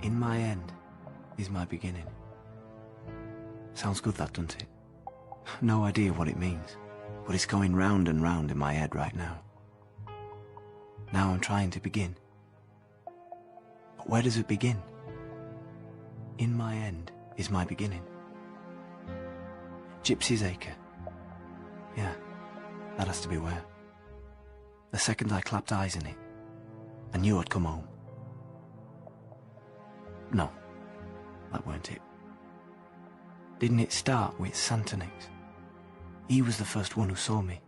In my end is my beginning. Sounds good, that, doesn't it? No idea what it means, but it's going round and round in my head right now. Now I'm trying to begin. But where does it begin? In my end is my beginning. Gypsy's Acre. Yeah, that has to be where. The second I clapped eyes in it, I knew I'd come home. No, that weren't it. Didn't it start with Santonix? He was the first one who saw me,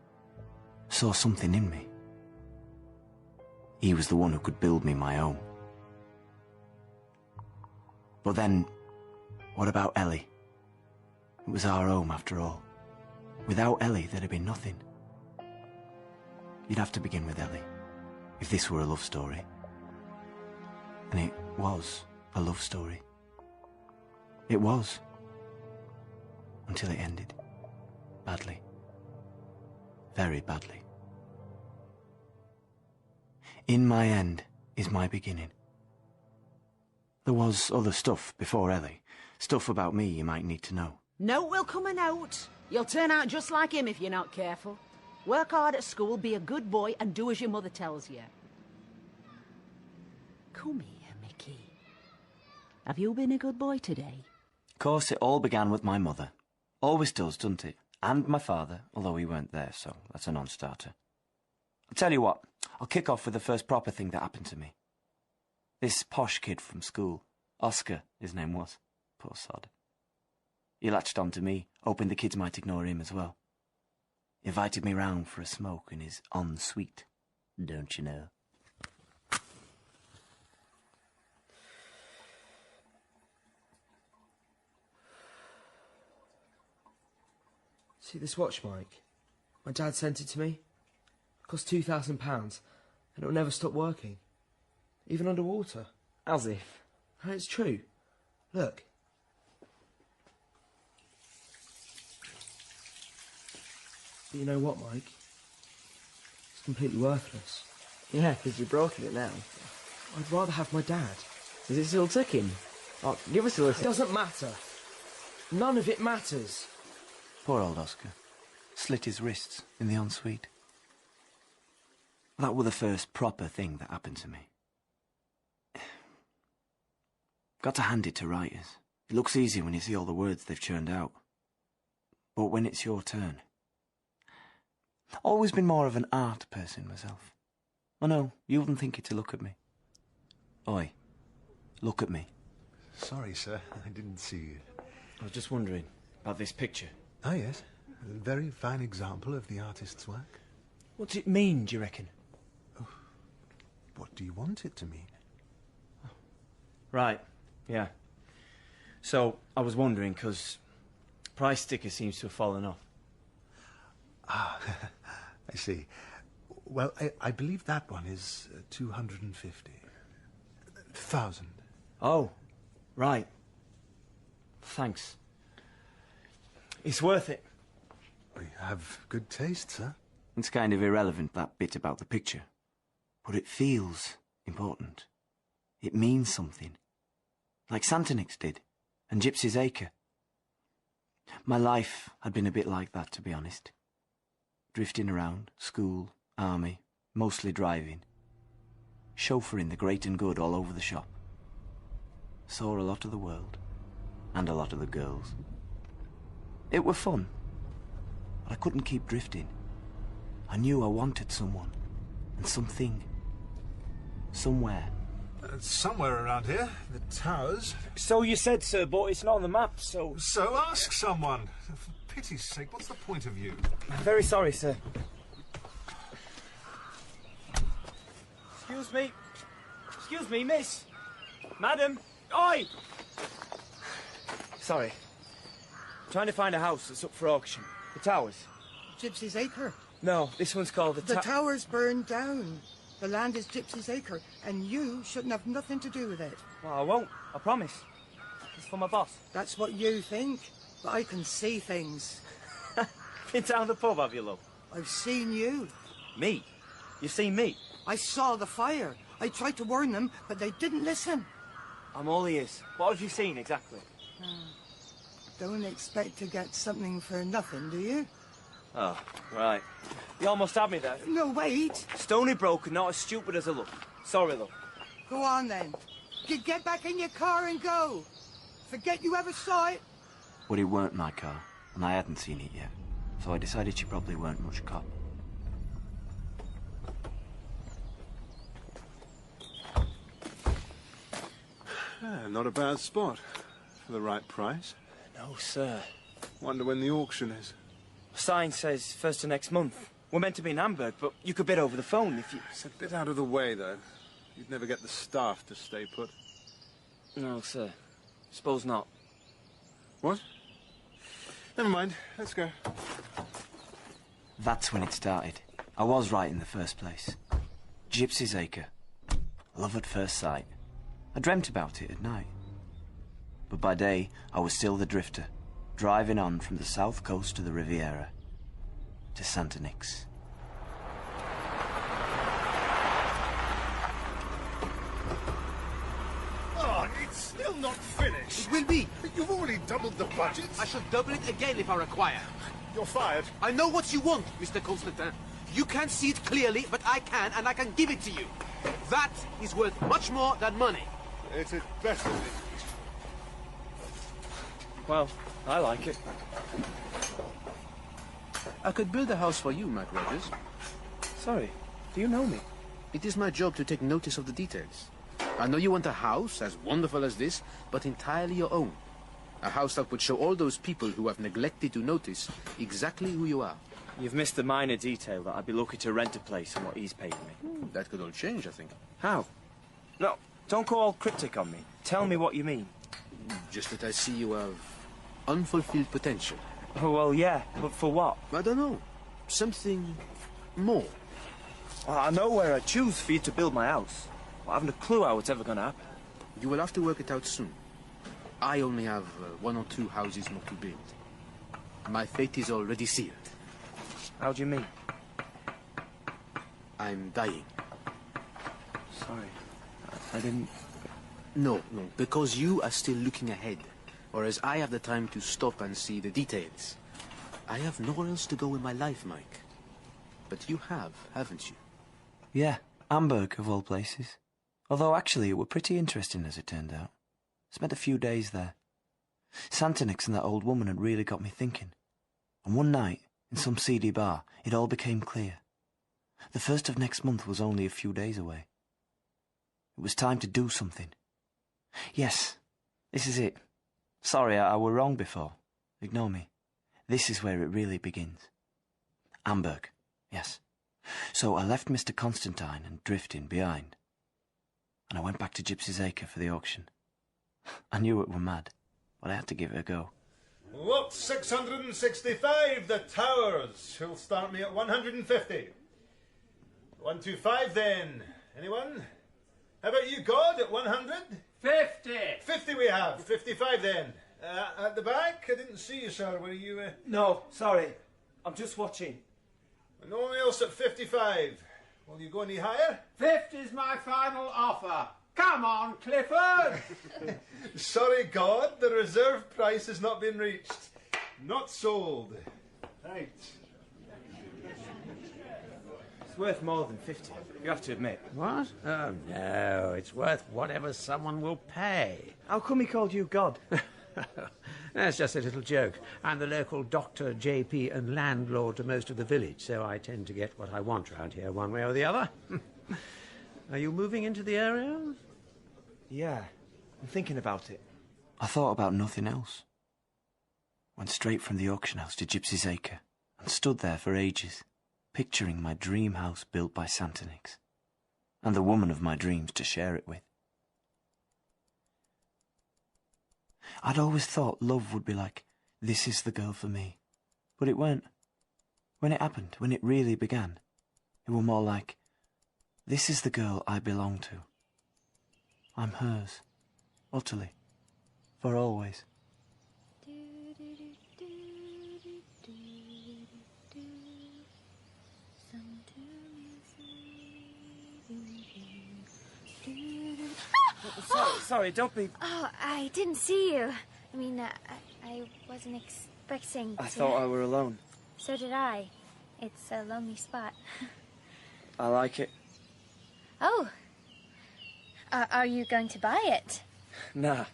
saw something in me. He was the one who could build me my own. But then, what about Ellie? It was our home after all. Without Ellie, there'd have been nothing. You'd have to begin with Ellie, if this were a love story. And it was a love story. It was. Until it ended. Badly. Very badly. In my end is my beginning. There was other stuff before Ellie. Stuff about me you might need to know. Note will come a note. You'll turn out just like him if you're not careful. Work hard at school, be a good boy, and do as your mother tells you. Come here, Mickey. Have you been a good boy today? Of course, it all began with my mother. Always does, doesn't it? And my father, although he weren't there, so that's a non-starter. I'll tell you what, I'll kick off with the first proper thing that happened to me. This posh kid from school, Oscar, his name was. Poor sod. He latched on to me, hoping the kids might ignore him as well. Invited me round for a smoke in his ensuite, don't you know? See this watch, Mike? My dad sent it to me. It cost £2,000, and it'll never stop working. Even underwater. As if. And it's true. Look. But you know what, Mike? It's completely worthless. Yeah, because you've broken it now. I'd rather have my dad. Is it still ticking? Oh, give us a It listen. doesn't matter. None of it matters. Poor old Oscar. Slit his wrists in the ensuite. That were the first proper thing that happened to me. Got to hand it to writers. It looks easy when you see all the words they've churned out. But when it's your turn... Always been more of an art person myself. I know, you wouldn't think it to look at me. Oi, look at me. Sorry, sir, I didn't see you. I was just wondering about this picture. Ah, yes. A very fine example of the artist's work. What's it mean, do you reckon? Oh, what do you want it to mean? Right, yeah. So, I was wondering, because price sticker seems to have fallen off. Ah, I see. Well, I believe that one is 250,000. Oh, right. Thanks. It's worth it. You have good taste, sir. It's kind of irrelevant, that bit about the picture. But it feels important. It means something. Like Santonix did, and Gypsy's Acre. My life had been a bit like that, to be honest. Drifting around, school, army, mostly driving. Chauffeuring the great and good all over the shop. Saw a lot of the world, and a lot of the girls. It were fun, but I couldn't keep drifting. I knew I wanted someone, and something, somewhere. Somewhere around here, the towers. So you said, sir, but it's not on the map, so... So ask someone. For pity's sake, what's the point of you? I'm very sorry, sir. Excuse me. Excuse me, miss. Madam. Oi! Sorry. I'm trying to find a house that's up for auction. The Towers. Gypsy's Acre. No, this one's called The Towers burned down. The land is Gypsy's Acre, and you shouldn't have nothing to do with it. Well, I won't. I promise. It's for my boss. That's what you think, but I can see things. Been down the pub, have you, love? I've seen you. Me? You've seen me? I saw the fire. I tried to warn them, but they didn't listen. I'm all ears. What have you seen exactly? Don't expect to get something for nothing, do you? Oh, right. You almost had me there. No, wait. Stony broke and not as stupid as I look. Sorry, love. Go on, then. Get back in your car and go. Forget you ever saw it. But it weren't my car, and I hadn't seen it yet. So I decided she probably weren't much cop. Not a bad spot. For the right price. No, sir. Wonder when the auction is. Sign says first of next month. We're meant to be in Hamburg, but you could bid over the phone if you... It's a bit out of the way, though. You'd never get the staff to stay put. No, sir. Suppose not. What? Never mind. Let's go. That's when it started. I was right in the first place. Gypsy's Acre. Love at first sight. I dreamt about it at night. But by day, I was still the drifter, driving on from the south coast to the Riviera, to Santonix. Oh, it's still not finished. It will be. You've already doubled the budget. I shall double it again if I require. You're fired. I know what you want, Mr. Constantin. You can't see it clearly, but I can, and I can give it to you. That is worth much more than money. It had better be. Well, I like it. I could build a house for you, Mac Rogers. Sorry, do you know me? It is my job to take notice of the details. I know you want a house as wonderful as this, but entirely your own. A house that would show all those people who have neglected to notice exactly who you are. You've missed the minor detail that I'd be lucky to rent a place and what he's paying me. That could all change, I think. How? No, don't go all cryptic on me. Tell me what you mean. Just that I see you have unfulfilled potential. Oh, well, yeah, but for what? I don't know. Something more. Well, I know where I choose for you to build my house. But I haven't a clue how it's ever going to happen. You will have to work it out soon. I only have 1 or 2 houses more to build. My fate is already sealed. How do you mean? I'm dying. Sorry, I didn't... No, because you are still looking ahead. Whereas I have the time to stop and see the details. I have nowhere else to go in my life, Mike. But you have, haven't you? Yeah, Hamburg, of all places. Although actually it were pretty interesting as it turned out. Spent a few days there. Santonix and that old woman had really got me thinking. And one night, in some seedy bar, it all became clear. The first of next month was only a few days away. It was time to do something. Yes, this is it. Sorry, I were wrong before. Ignore me. This is where it really begins. Hamburg, yes. So I left Mr. Constantine and drifting behind. And I went back to Gypsy's Acre for the auction. I knew it were mad, but I had to give it a go. Lot 665, the Towers. Who'll start me at 150? 125 then. Anyone? How about you, God, at 100? 50! 50 we have. 55 then. At the back? I didn't see you, sir. Were you... No, sorry. I'm just watching. No one else at 55. Will you go any higher? 50's my final offer. Come on, Clifford! Sorry, God, the reserve price has not been reached. Not sold. Right. It's worth more than 50, you have to admit. What? Oh, no, it's worth whatever someone will pay. How come he called you God? That's just a little joke. I'm the local doctor, JP, and landlord to most of the village, so I tend to get what I want round here one way or the other. Are you moving into the area? Yeah, I'm thinking about it. I thought about nothing else. Went straight from the auction house to Gypsy's Acre and stood there for ages, picturing my dream house built by Santonix, and the woman of my dreams to share it with. I'd always thought love would be like, this is the girl for me. But it weren't. When it happened, when it really began, it were more like, this is the girl I belong to. I'm hers, utterly, for always. sorry, don't be... Oh, I didn't see you. I mean, I wasn't expecting to... I thought I were alone. So did I. It's a lonely spot. I like it. Oh. Are you going to buy it? Nah.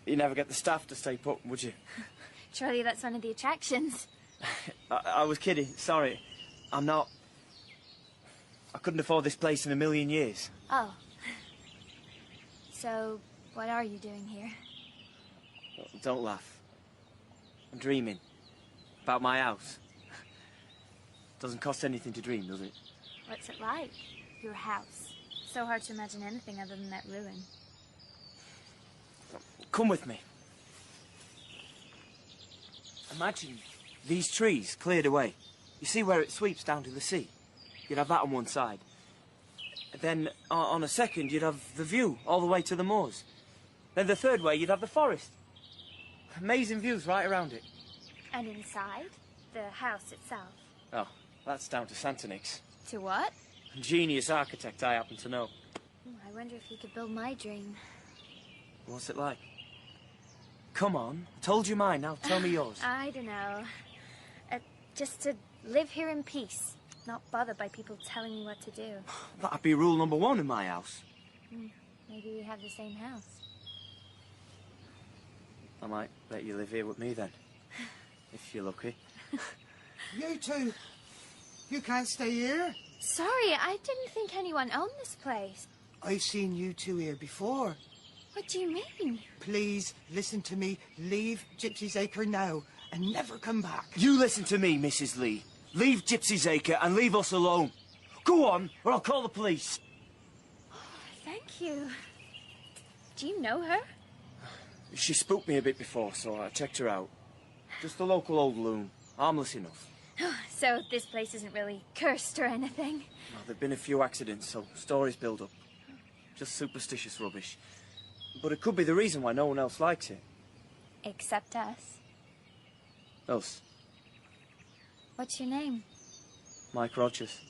You never get the staff to stay put, would you? Surely that's one of the attractions. I was kidding. Sorry. I'm not... I couldn't afford this place in a million years. Oh. So, what are you doing here? Don't laugh. I'm dreaming. About my house. Doesn't cost anything to dream, does it? What's it like? Your house. So hard to imagine anything other than that ruin. Come with me. Imagine these trees cleared away. You see where it sweeps down to the sea? You'd have that on one side. Then, on a second, you'd have the view all the way to the moors. Then the third way, you'd have the forest. Amazing views right around it. And inside? The house itself? Oh, that's down to Santonix. To what? Genius architect, I happen to know. I wonder if he could build my dream. What's it like? Come on, I told you mine, now tell me yours. I don't know. Just to live here in peace. Not bothered by people telling me what to do. That'd be rule number 1 in my house. Maybe we have the same house. I might let you live here with me then. If you're lucky. You two, you can't stay here. Sorry, I didn't think anyone owned this place. I've seen you two here before. What do you mean? Please, listen to me. Leave Gypsy's Acre now and never come back. You listen to me, Mrs. Lee. Leave Gypsy's Acre and leave us alone. Go on, or I'll call the police. Oh, thank you. Do you know her? She spooked me a bit before, so I checked her out. Just a local old loon. Harmless enough. So this place isn't really cursed or anything? No, there've been a few accidents, so stories build up. Just superstitious rubbish. But it could be the reason why no one else likes it. Except us. Us. What's your name? Mike Rogers.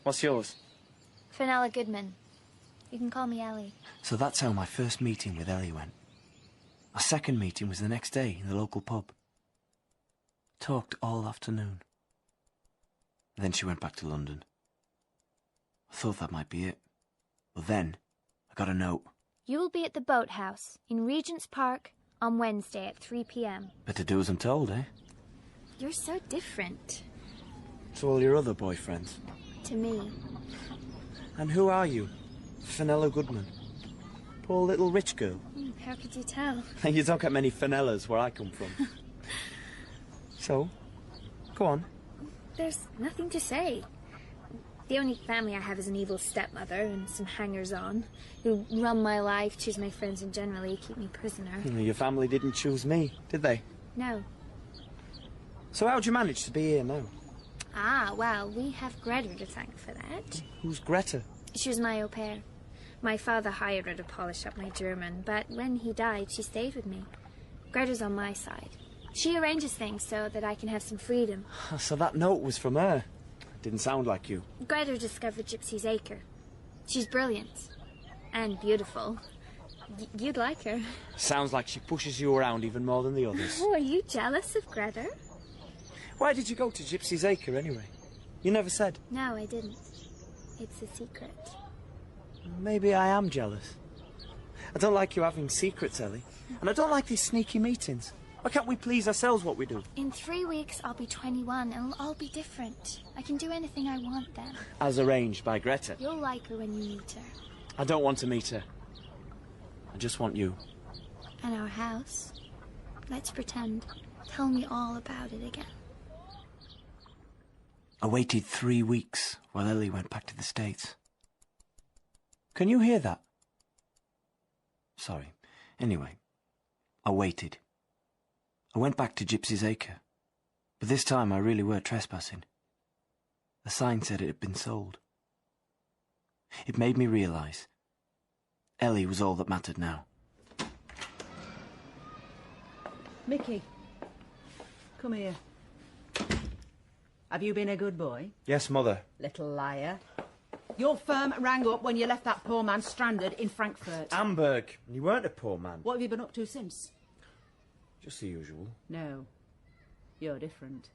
What's yours? Fenella Goodman. You can call me Ellie. So that's how my first meeting with Ellie went. Our second meeting was the next day in the local pub. Talked all afternoon. Then she went back to London. I thought that might be it. But then, I got a note. You will be at the Boathouse in Regent's Park on Wednesday at 3 p.m. Better do as I'm told, eh? You're so different. To all your other boyfriends. To me. And who are you? Fenella Goodman. Poor little rich girl. How could you tell? You don't get many Fenellas where I come from. So, go on. There's nothing to say. The only family I have is an evil stepmother and some hangers-on who run my life, choose my friends, and generally keep me prisoner. Your family didn't choose me, did they? No. So how'd you manage to be here now? Ah, well, we have Greta to thank for that. Who's Greta? She was my au pair. My father hired her to polish up my German, but when he died, she stayed with me. Greta's on my side. She arranges things so that I can have some freedom. So that note was from her. Didn't sound like you. Greta discovered Gypsy's Acre. She's brilliant. And beautiful. You'd like her. Sounds like she pushes you around even more than the others. Oh, are you jealous of Greta? Why did you go to Gypsy's Acre anyway? You never said. No, I didn't. It's a secret. Maybe I am jealous. I don't like you having secrets, Ellie. And I don't like these sneaky meetings. Why can't we please ourselves what we do? In 3 weeks, I'll be 21, and it'll all be different. I can do anything I want then. As arranged by Greta. You'll like her when you meet her. I don't want to meet her. I just want you. And our house. Let's pretend. Tell me all about it again. I waited 3 weeks while Ellie went back to the States. Can you hear that? Sorry. Anyway, I waited. I went back to Gypsy's Acre, but this time I really were trespassing. The sign said it had been sold. It made me realise Ellie was all that mattered now. Mickey, come here. Have you been a good boy? Yes, Mother. Little liar. Your firm rang up when you left that poor man stranded in Frankfurt. Hamburg. You weren't a poor man. What have you been up to since? Just the usual. No. You're different.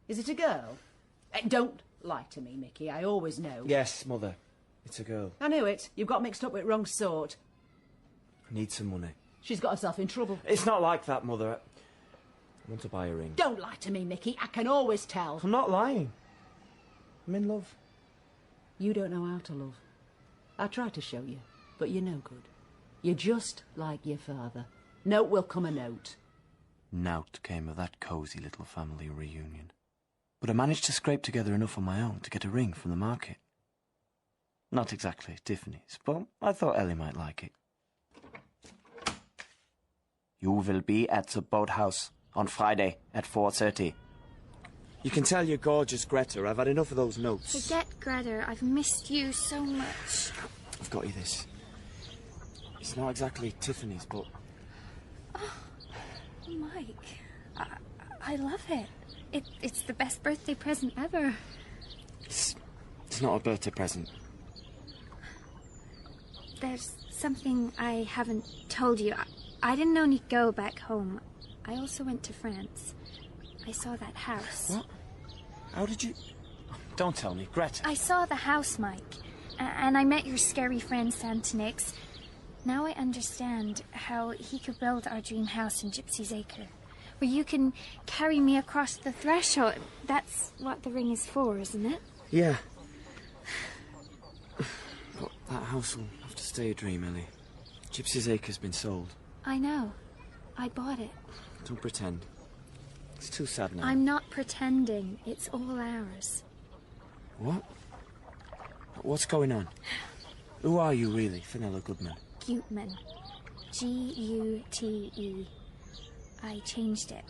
Is it a girl? Don't lie to me, Mickey. I always know. Yes, Mother. It's a girl. I knew it. You've got mixed up with wrong sort. I need some money. She's got herself in trouble. It's not like that, Mother. I want to buy a ring. Don't lie to me, Mickey. I can always tell. I'm not lying. I'm in love. You don't know how to love. I tried to show you, but you're no good. You're just like your father. Note will come a note. Nout came of that cosy little family reunion. But I managed to scrape together enough on my own to get a ring from the market. Not exactly Tiffany's, but I thought Ellie might like it. You will be at the boathouse on Friday at 4:30. You can tell you're gorgeous, Greta. I've had enough of those notes. Forget Greta. I've missed you so much. I've got you this. It's not exactly Tiffany's, but... Oh, Mike. I love it. It's the best birthday present ever. It's not a birthday present. There's something I haven't told you. I didn't only go back home. I also went to France. I saw that house. What? How did you... Don't tell me, Greta. I saw the house, Mike. And I met your scary friend, Santonix. Now I understand how he could build our dream house in Gypsy's Acre. Where you can carry me across the threshold. That's what the ring is for, isn't it? Yeah. But that house will have to stay a dream, Ellie. Gypsy's Acre's been sold. I know. I bought it. Don't pretend. It's too sad now. I'm not pretending. It's all ours. What? What's going on? Who are you, really, Fenella Goodman? Gutman. G-U-T-E. I changed it,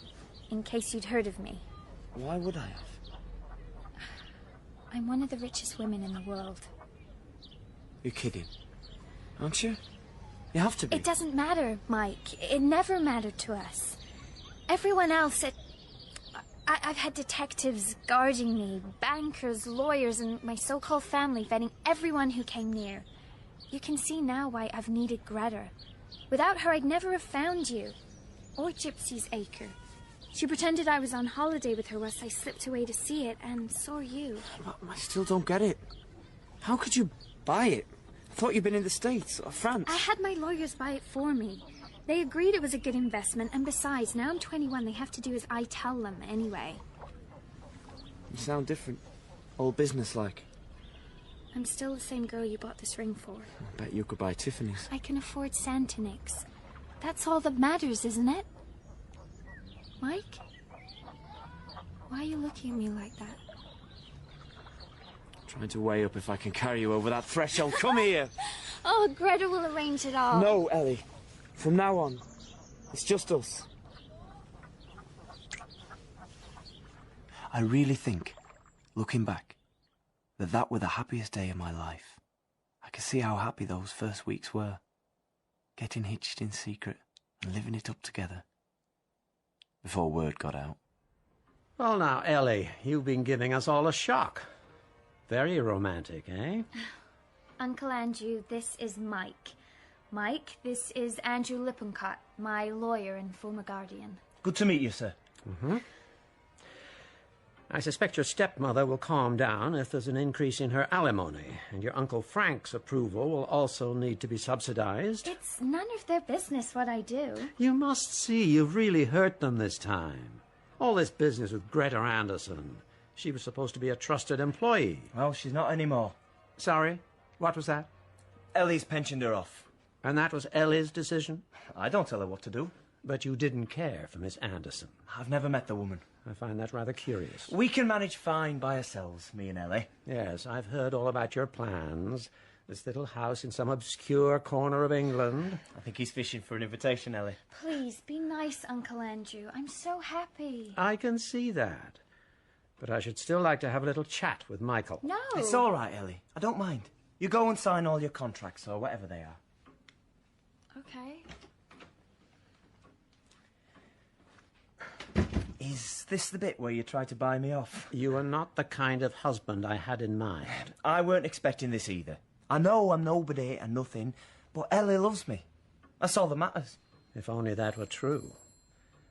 in case you'd heard of me. Why would I have? I'm one of the richest women in the world. You're kidding, aren't you? You have to be. It doesn't matter, Mike. It never mattered to us. Everyone else, I've had detectives guarding me, bankers, lawyers, and my so-called family vetting everyone who came near. You can see now why I've needed Greta. Without her, I'd never have found you. Or Gypsy's Acre. She pretended I was on holiday with her whilst I slipped away to see it, and so are you. I still don't get it. How could you buy it? I thought you'd been in the States or France. I had my lawyers buy it for me. They agreed it was a good investment, and besides, now I'm 21, they have to do as I tell them anyway. You sound different. All business-like. I'm still the same girl you bought this ring for. I bet you could buy Tiffany's. I can afford Santonix. That's all that matters, isn't it? Mike? Why are you looking at me like that? Trying to weigh up if I can carry you over that threshold. Come here! Oh, Greta will arrange it all. No, Ellie. From now on, it's just us. I really think, looking back, that were the happiest day of my life. I can see how happy those first weeks were. Getting hitched in secret and living it up together. Before word got out. Well now, Ellie, you've been giving us all a shock. Very romantic, eh? Uncle Andrew, this is Mike. Mike, this is Andrew Lippincott, my lawyer and former guardian. Good to meet you, sir. Mm-hmm. I suspect your stepmother will calm down if there's an increase in her alimony, and your Uncle Frank's approval will also need to be subsidized. It's none of their business what I do. You must see you've really hurt them this time. All this business with Greta Anderson. She was supposed to be a trusted employee. Well, she's not anymore. Sorry? What was that? Ellie's pensioned her off. And that was Ellie's decision? I don't tell her what to do. But you didn't care for Miss Anderson. I've never met the woman. I find that rather curious. We can manage fine by ourselves, me and Ellie. Yes, I've heard all about your plans. This little house in some obscure corner of England. I think he's fishing for an invitation, Ellie. Please, be nice, Uncle Andrew. I'm so happy. I can see that. But I should still like to have a little chat with Michael. No. It's all right, Ellie. I don't mind. You go and sign all your contracts or whatever they are. Okay. Is this the bit where you try to buy me off? You are not the kind of husband I had in mind. I weren't expecting this either. I know I'm nobody and nothing, but Ellie loves me. That's all that matters. If only that were true.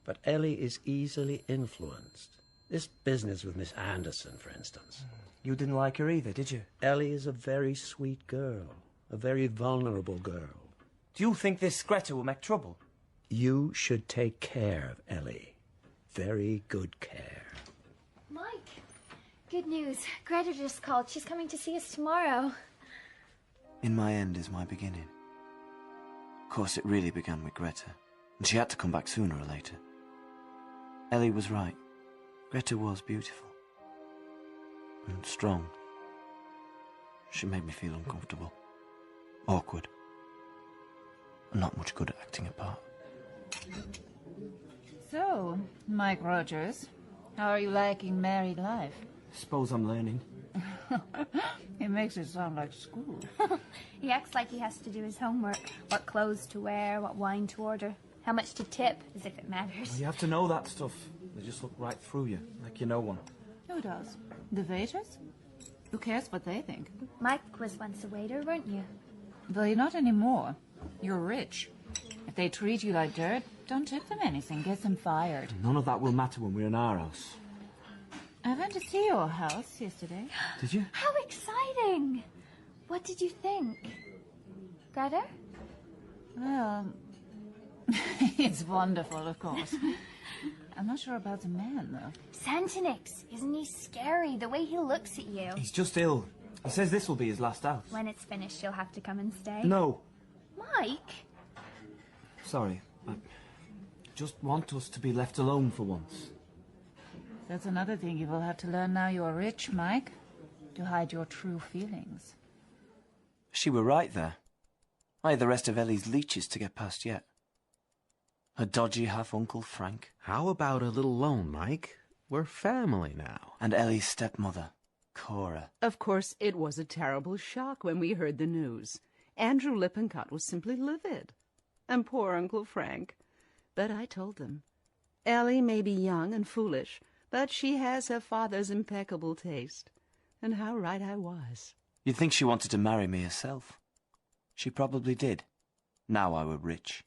But Ellie is easily influenced. This business with Miss Anderson, for instance. You didn't like her either, did you? Ellie is a very sweet girl. A very vulnerable girl. Do you think this Greta will make trouble? You should take care of Ellie. Very good care. Mike, good news. Greta just called. She's coming to see us tomorrow. In my end is my beginning. Of course, it really began with Greta, and she had to come back sooner or later. Ellie was right. Greta was beautiful. And strong. She made me feel uncomfortable. Awkward. I'm not much good at acting a part. So, Mike Rogers, how are you liking married life? Suppose I'm learning. It makes it sound like school. He acts like he has to do his homework. What clothes to wear, what wine to order, how much to tip, as if it matters. Well, you have to know that stuff. They just look right through you, like you know one. Who does? The waiters? Who cares what they think? Mike was once a waiter, weren't you? Well, you're not anymore. You're rich. If they treat you like dirt, don't tip them anything. Get them fired. None of that will matter when we're in our house. I went to see your house yesterday. Did you? How exciting! What did you think? Greta? Well, it's wonderful, of course. I'm not sure about the man, though. Santonix, isn't he scary, the way he looks at you? He's just ill. He says this will be his last house. When it's finished, you'll have to come and stay. No. Mike? Sorry. I just want us to be left alone for once. That's another thing you will have to learn now you're rich, Mike. To hide your true feelings. She were right there. I had the rest of Ellie's leeches to get past yet. Her dodgy half-uncle Frank. How about a little loan, Mike? We're family now. And Ellie's stepmother, Cora. Of course, it was a terrible shock when we heard the news. Andrew Lippincott was simply livid. And poor Uncle Frank. But I told them. Ellie may be young and foolish, but she has her father's impeccable taste. And how right I was. You'd think she wanted to marry me herself. She probably did. Now I were rich.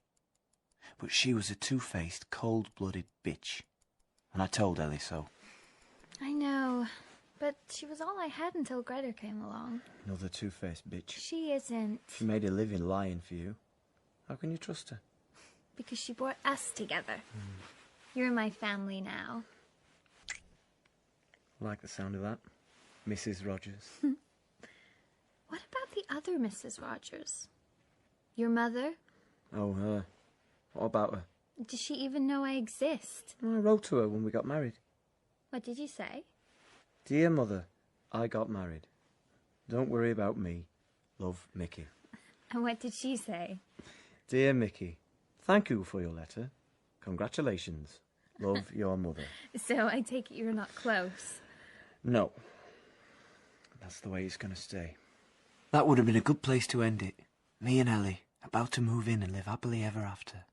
But she was a two-faced, cold-blooded bitch. And I told Ellie so. I know, but she was all I had until Greta came along. Another two-faced bitch. She isn't. She made a living lying for you. How can you trust her? Because she brought us together. You're in my family now. Like the sound of that. Mrs. Rogers. What about the other Mrs. Rogers? Your mother? Oh, her. What about her? Does she even know I exist? I wrote to her when we got married. What did you say? Dear Mother, I got married. Don't worry about me. Love, Mickey. And what did she say? Dear Mickey, thank you for your letter. Congratulations. Love, your mother. So I take it you're not close. No. That's the way it's going to stay. That would have been a good place to end it. Me and Ellie, about to move in and live happily ever after.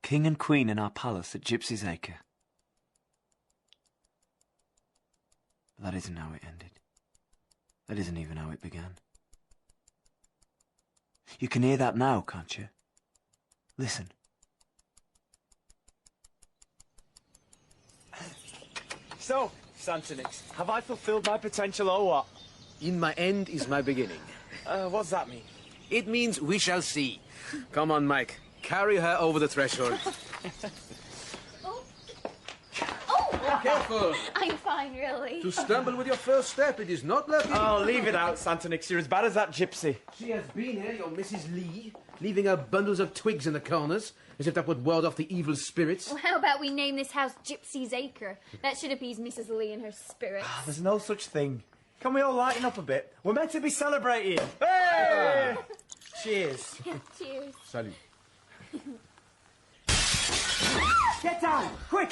King and Queen in our palace at Gypsy's Acre. But that isn't how it ended. That isn't even how it began. You can hear that now, can't you? Listen. So, Santonix, have I fulfilled my potential or what? In my end is my beginning. What's that mean? It means we shall see. Come on, Mike. Carry her over the threshold. Oh! Careful. I'm fine, really. To stumble with your first step, it is not lucky. Oh, leave it out, Santonix. You're as bad as that gypsy. She has been here, your Mrs. Lee, leaving her bundles of twigs in the corners, as if that would ward off the evil spirits. Well, how about we name this house Gypsy's Acre? That should appease Mrs. Lee and her spirits. There's no such thing. Can we all lighten up a bit? We're meant to be celebrating. Hey! Cheers. Cheers. Salut. Get down, quick!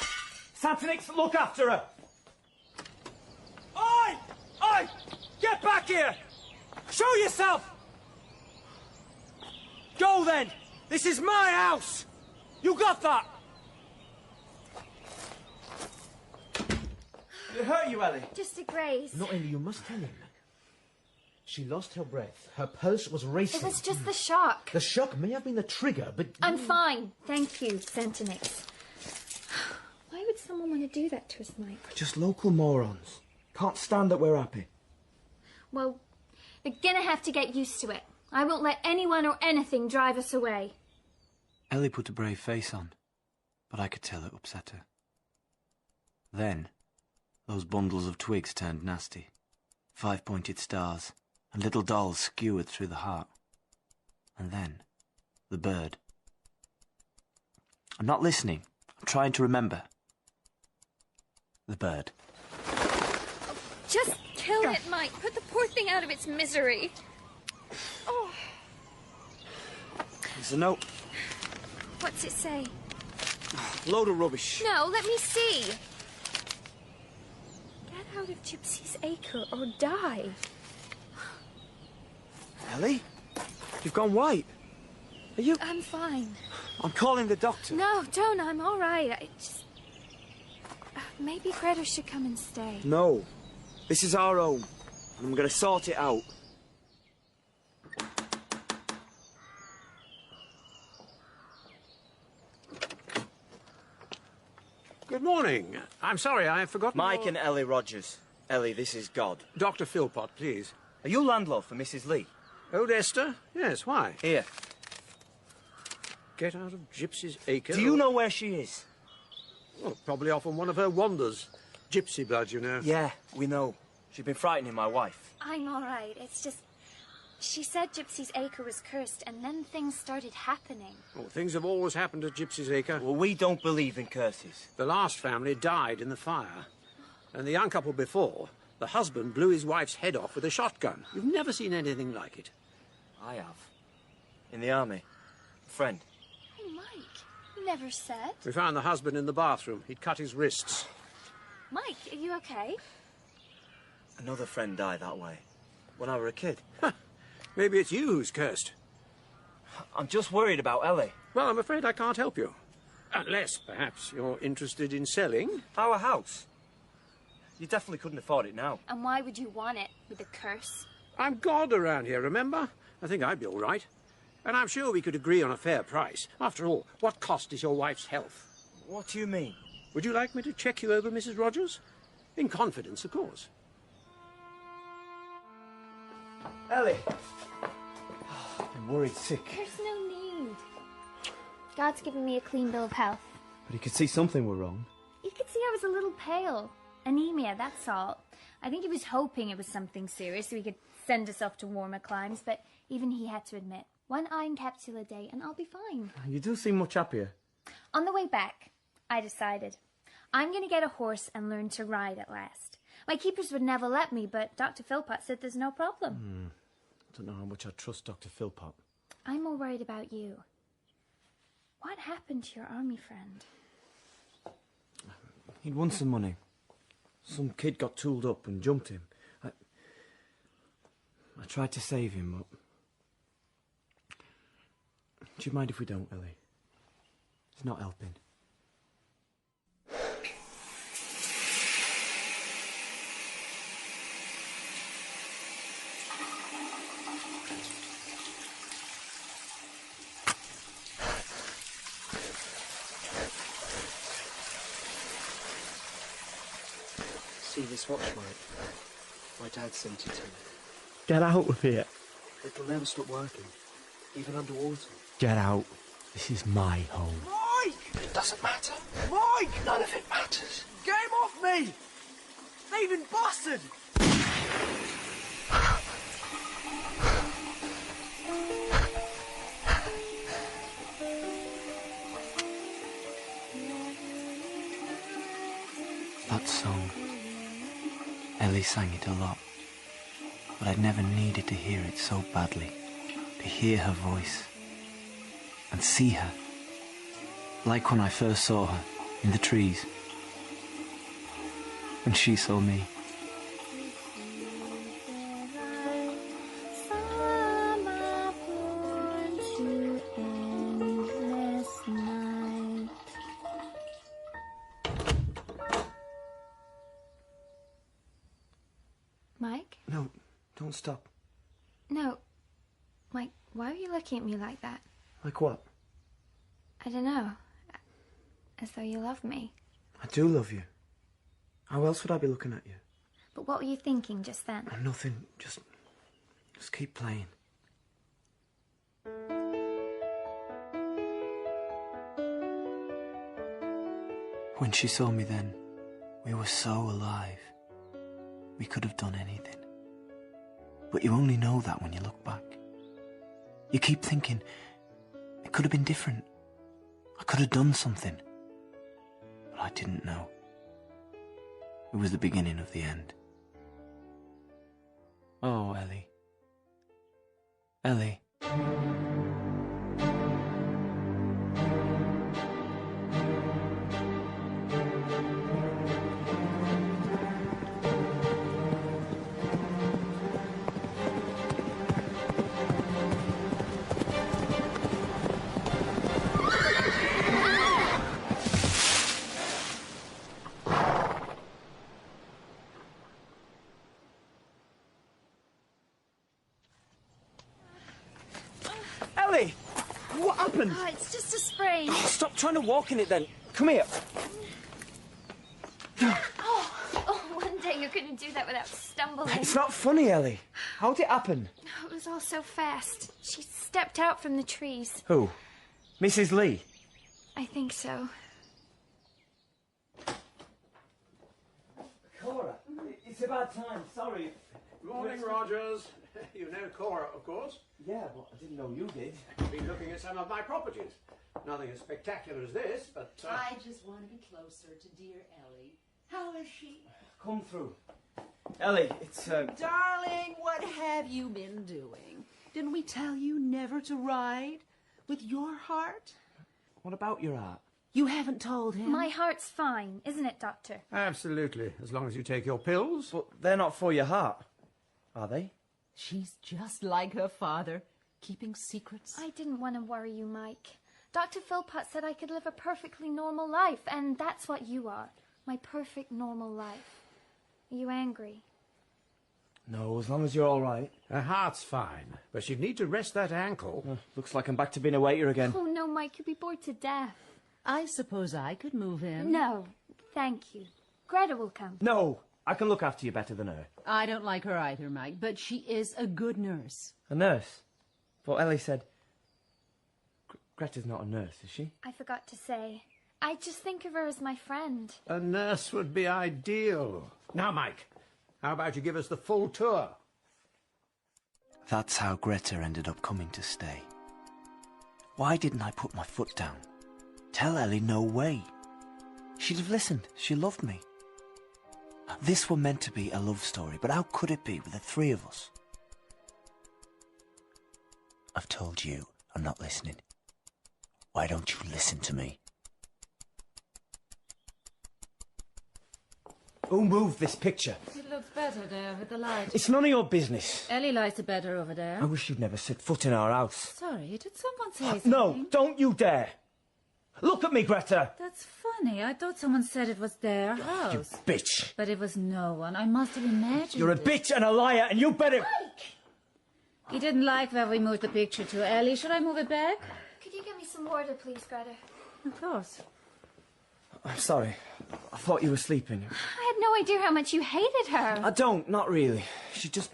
Santonix, look after her. Oi! Oi! Get back here! Show yourself! Go then! This is my house! You got that? Did it hurt you, Ellie? Just a graze. No, Ellie, you must tell him. She lost her breath. Her pulse was racing. It was just the shock. The shock may have been the trigger, but... I'm fine. Thank you, Centenix. Why would someone want to do that to us, Mike? Just local morons. Can't stand that we're happy. Well, they're gonna have to get used to it. I won't let anyone or anything drive us away. Ellie put a brave face on, but I could tell it upset her. Then, those bundles of twigs turned nasty. 5-pointed stars, and little dolls skewered through the heart. And then, the bird. I'm not listening. I'm trying to remember. The bird. Just kill it, Mike. Put the poor thing out of its misery. Oh. There's a note. What's it say? Load of rubbish. No, let me see. Get out of Gypsy's Acre or die. Ellie? You've gone white. Are you... I'm fine. I'm calling the doctor. No, don't. I'm all right. I just... maybe Greta should come and stay. No. This is our home. And I'm going to sort it out. Good morning. I'm sorry, I forgot. Mike and Ellie Rogers. Ellie, this is God. Dr. Philpott, please. Are you landlord for Mrs. Lee? Old Esther? Yes, why? Here. Get out of Gypsy's Acre. Do you know where she is? Well, probably off on one of her wanders. Gypsy blood, you know. Yeah, we know. She's been frightening my wife. I'm all right. It's just... she said Gypsy's Acre was cursed, and then things started happening. Well, things have always happened at Gypsy's Acre. Well, we don't believe in curses. The last family died in the fire. And the young couple before, the husband blew his wife's head off with a shotgun. You've never seen anything like it. I have. In the army. A friend. Hey, Mike, you never said. We found the husband in the bathroom. He'd cut his wrists. Mike, are you okay? Another friend died that way. When I were a kid. Maybe it's you who's cursed. I'm just worried about Ellie. Well, I'm afraid I can't help you. Unless, perhaps, you're interested in selling. Our house. You definitely couldn't afford it now. And why would you want it with a curse? I'm God around here, remember? I think I'd be all right. And I'm sure we could agree on a fair price. After all, what cost is your wife's health? What do you mean? Would you like me to check you over, Mrs. Rogers? In confidence, of course. Ellie! I've been worried sick. There's no need. God's given me a clean bill of health. But he could see something were wrong. You could see I was a little pale. Anemia, that's all. I think he was hoping it was something serious so he could send us off to warmer climes, but even he had to admit, 1 iron capsule a day and I'll be fine. You do seem much happier. On the way back, I decided I'm going to get a horse and learn to ride at last. My keepers would never let me, but Dr. Philpott said there's no problem. I don't know how much I trust Dr. Philpott. I'm more worried about you. What happened to your army friend? He'd won some money. Some kid got tooled up and jumped him. I tried to save him, but... Do you mind if we don't, Ellie? It's not helping. See this watch, Mike? My dad sent it to me. Get out of here. It'll never stop working, even underwater. Get out. This is my home. Mike! It doesn't matter. Mike! None of it matters. Get him off me! Thieving bastard! That song. Ellie sang it a lot. But I'd never needed to hear it so badly. To hear her voice. And see her. Like when I first saw her, in the trees. When she saw me. Don't stop. No. Mike, why are you looking at me like that? Like what? I don't know. As though you love me. I do love you. How else would I be looking at you? But what were you thinking just then? Oh, nothing. Just keep playing. When she saw me then, we were so alive. We could have done anything. But you only know that when you look back. You keep thinking, it could have been different. I could have done something. But I didn't know. It was the beginning of the end. Oh, Ellie. Ellie. Ellie! What happened? Oh, it's just a sprain. Oh, stop trying to walk in it then. Come here. Oh, one day you're going to do that without stumbling. It's not funny, Ellie. How did it happen? It was all so fast. She stepped out from the trees. Who? Mrs. Lee? I think so. Cora, it's about time. Sorry. Good morning, Rogers. You know Cora, of course. Yeah, but I didn't know you did. I've been looking at some of my properties. Nothing as spectacular as this, but... I just want to be closer to dear Ellie. How is she? Come through. Ellie, it's, Darling, what have you been doing? Didn't we tell you never to ride with your heart? What about your heart? You haven't told him. My heart's fine, isn't it, Doctor? Absolutely, as long as you take your pills. But they're not for your heart, are they? She's just like her father, keeping secrets. I didn't want to worry you, Mike. Dr. Philpott said I could live a perfectly normal life, and that's what you are. My perfect normal life. Are you angry? No, as long as you're all right. Her heart's fine, but she'd need to rest that ankle. Looks like I'm back to being a waiter again. Oh, no, Mike, you'd be bored to death. I suppose I could move him. No, thank you. Greta will come. No, I can look after you better than her. I don't like her either, Mike, but she is a good nurse. A nurse? But Ellie said... Greta's not a nurse, is she? I forgot to say. I just think of her as my friend. A nurse would be ideal. Now, Mike, how about you give us the full tour? That's how Greta ended up coming to stay. Why didn't I put my foot down? Tell Ellie no way. She'd have listened. She loved me. This were meant to be a love story, but how could it be with the three of us? I've told you I'm not listening. Why don't you listen to me? Who moved this picture? It looks better there with the light. It's none of your business. Ellie likes it better over there. I wish you'd never set foot in our house. Sorry, did someone say something? No, don't you dare. Look at me, Greta. That's funny. I thought someone said it was their house. You bitch. But it was no one. I must have imagined You're a it. bitch and a liar, and you better... He didn't like where we moved the picture to. Ellie, should I move it back? Could you get me some water, please, Greta? Of course. I'm sorry. I thought you were sleeping. I had no idea how much you hated her. I don't, not really. She just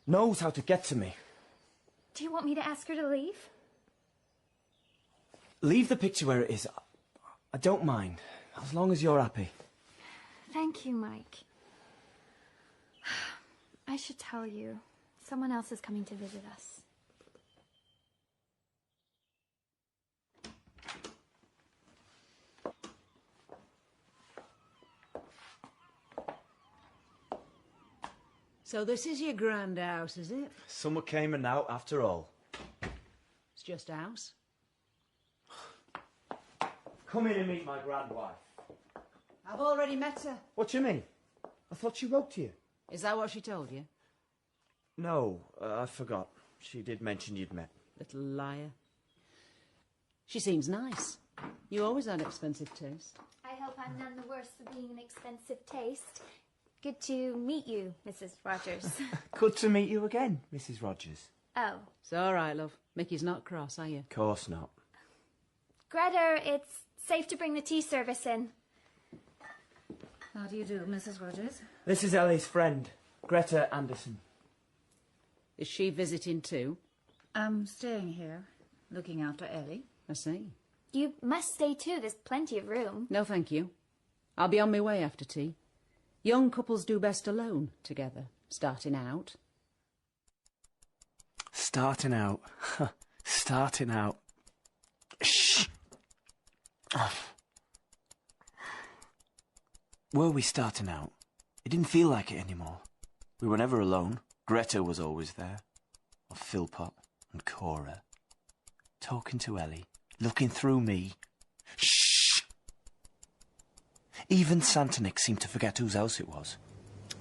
knows how to get to me. Do you want me to ask her to leave? Leave the picture where it is. I don't mind, as long as you're happy. Thank you, Mike. I should tell you. Someone else is coming to visit us. So this is your grand house, is it? Summer came and out after all. It's just a house. Come in and meet my grand wife. I've already met her. What do you mean? I thought she wrote to you. Is that what she told you? No, I forgot. She did mention you'd met. Little liar. She seems nice. You always had expensive taste. I hope I'm none the worse for being an expensive taste. Good to meet you, Mrs. Rogers. Good to meet you again, Mrs. Rogers. Oh. It's all right, love. Mickey's not cross, are you? Of course not. Greta, it's safe to bring the tea service in. How do you do, Mrs. Rogers? This is Ellie's friend, Greta Anderson. Is she visiting too? I'm staying here, looking after Ellie. I see. You must stay too. There's plenty of room. No, thank you. I'll be on my way after tea. Young couples do best alone, together, starting out. Starting out. Starting out. Shh. Were we starting out? It didn't feel like it anymore. We were never alone. Greta was always there. Or Philpot and Cora. Talking to Ellie. Looking through me. Shh! Even Santa Nick seemed to forget whose house it was.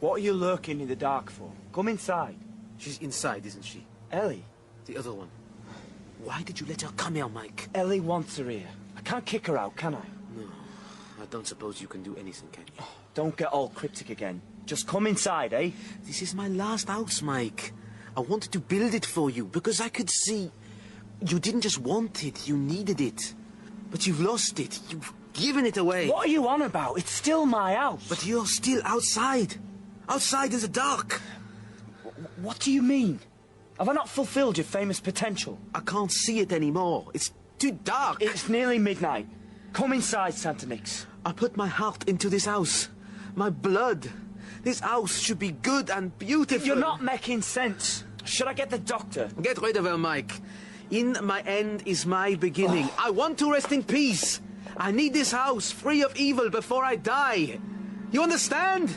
What are you lurking in the dark for? Come inside. She's inside, isn't she? Ellie? The other one. Why did you let her come here, Mike? Ellie wants her here. I can't kick her out, can I? No. I don't suppose you can do anything, can you? Don't get all cryptic again. Just come inside, eh? This is my last house, Mike. I wanted to build it for you because I could see... You didn't just want it, you needed it. But you've lost it. You've given it away. What are you on about? It's still my house. But you're still outside. Outside in the dark. What do you mean? Have I not fulfilled your famous potential? I can't see it anymore. It's too dark. It's nearly midnight. Come inside, Santa Nix. I put my heart into this house. My blood. This house should be good and beautiful. You're not making sense. Should I get the doctor? Get rid of her, Mike. In my end is my beginning. I want to rest in peace. I need this house free of evil before I die. You understand?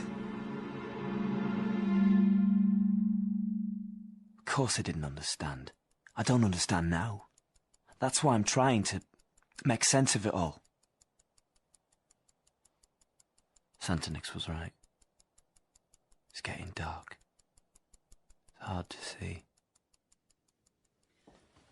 Of course I didn't understand. I don't understand now. That's why I'm trying to make sense of it all. Santa Nix was right. It's getting dark. It's hard to see.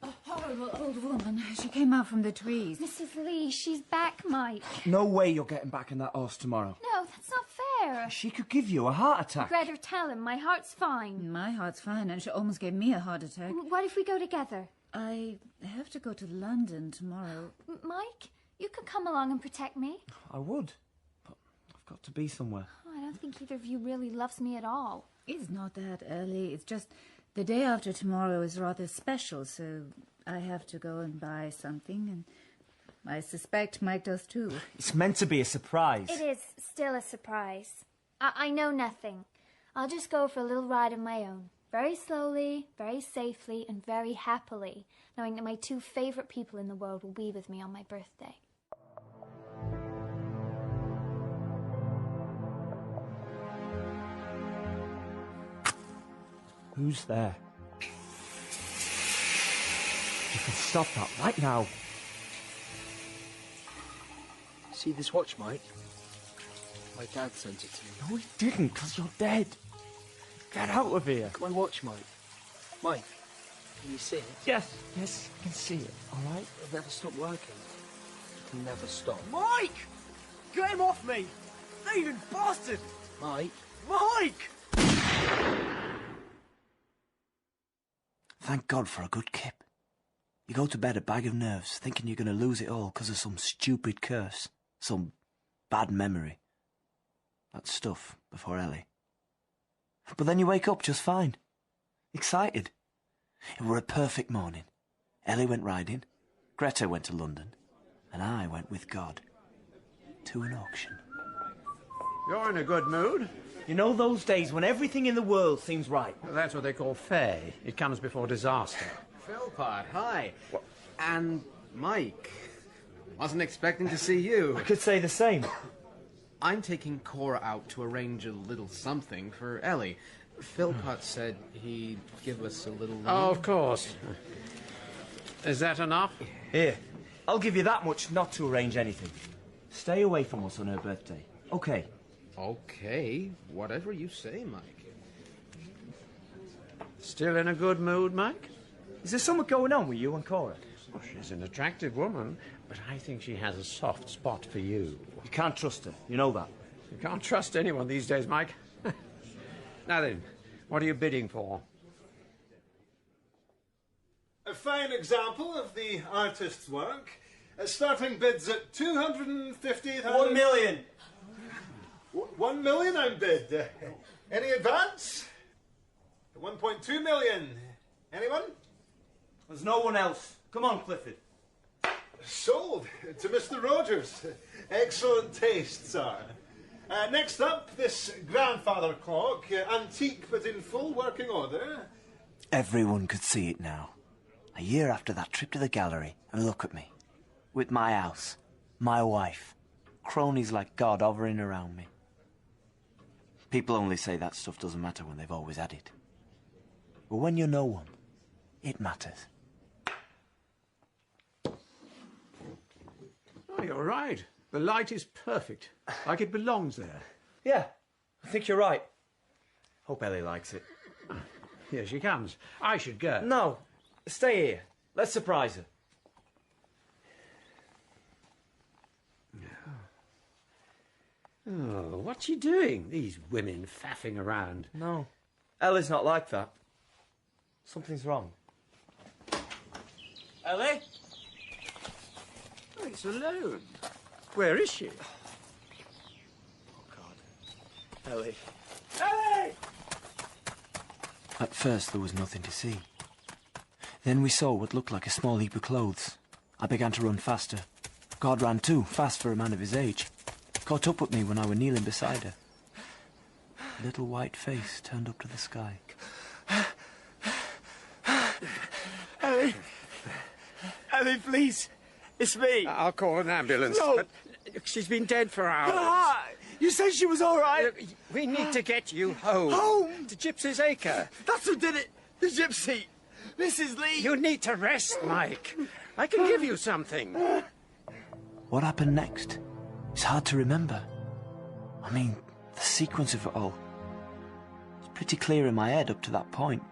A horrible old woman. She came out from the trees. Mrs. Lee, she's back, Mike. No way you're getting back in that horse tomorrow. No, that's not fair. She could give you a heart attack. Greta, tell him. My heart's fine. My heart's fine, and she almost gave me a heart attack. What if we go together? I have to go to London tomorrow. Mike, you could come along and protect me. I would, but I've got to be somewhere. I don't think either of you really loves me at all. It's not that early. It's just the day after tomorrow is rather special, so I have to go and buy something, and I suspect Mike does too. It's meant to be a surprise. It is still a surprise. I know nothing. I'll just go for a little ride of my own. Very slowly, very safely, and very happily, knowing that my two favourite people in the world will be with me on my birthday. Who's there? You can stop that right now. See this watch, Mike? My dad sent it to me. No, he didn't, because you're dead. Get out of here. Look at my watch, Mike. Mike, can you see it? Yes, yes, I can see it, all right? It'll never stop working. It'll never stop. Mike! Get him off me! Thieving bastard! Mike? Mike! Thank God for a good kip. You go to bed a bag of nerves, thinking you're going to lose it all because of some stupid curse, some bad memory. That stuff before Ellie. But then you wake up just fine. Excited. It were a perfect morning. Ellie went riding, Greta went to London, and I went with God to an auction. You're in a good mood. You know those days when everything in the world seems right? Well, that's what they call fay. It comes before disaster. Philpot, hi. What? And Mike. Wasn't expecting to see you. I could say the same. I'm taking Cora out to arrange a little something for Ellie. Philpot said he'd give us a little... Oh, of course. Is that enough? Here, I'll give you that much not to arrange anything. Stay away from us on her birthday. Okay. Okay, whatever you say, Mike. Still in a good mood, Mike? Is there something going on with you and Cora? Well, she's an attractive woman, but I think she has a soft spot for you. You can't trust her, you know that. You can't trust anyone these days, Mike. Now then, what are you bidding for? A fine example of the artist's work. Starting bids at 250,000... 1 million! 1 million I'm bid. Any advance? 1.2 million. Anyone? There's no one else. Come on, Clifford. Sold to Mr. Rogers. Excellent taste, sir. Next up, this grandfather clock. Antique but in full working order. Everyone could see it now. A year after that trip to the gallery, and look at me. With my house, my wife, cronies like God hovering around me. People only say that stuff doesn't matter when they've always had it. But when you're no one, it matters. Oh, you're right. The light is perfect, like it belongs there. Yeah, I think you're right. Hope Ellie likes it. Here she comes. I should go. No, stay here. Let's surprise her. Oh, what's she doing? These women faffing around. No, Ellie's not like that. Something's wrong. Ellie? Oh, it's alone. Where is she? Oh, God. Ellie. Ellie! At first, there was nothing to see. Then we saw what looked like a small heap of clothes. I began to run faster. God ran too, fast for a man of his age. Caught up with me when I were kneeling beside her. A little white face turned up to the sky. Ellie! Ellie, please! It's me! I'll call an ambulance. No! But she's been dead for hours. Ah, you said she was all right! We need to get you home. Home? To Gypsy's Acre. That's who did it! The gypsy! Mrs. Lee! You need to rest, Mike. I can give you something. What happened next? It's hard to remember. I mean, the sequence of it all. It's pretty clear in my head up to that point,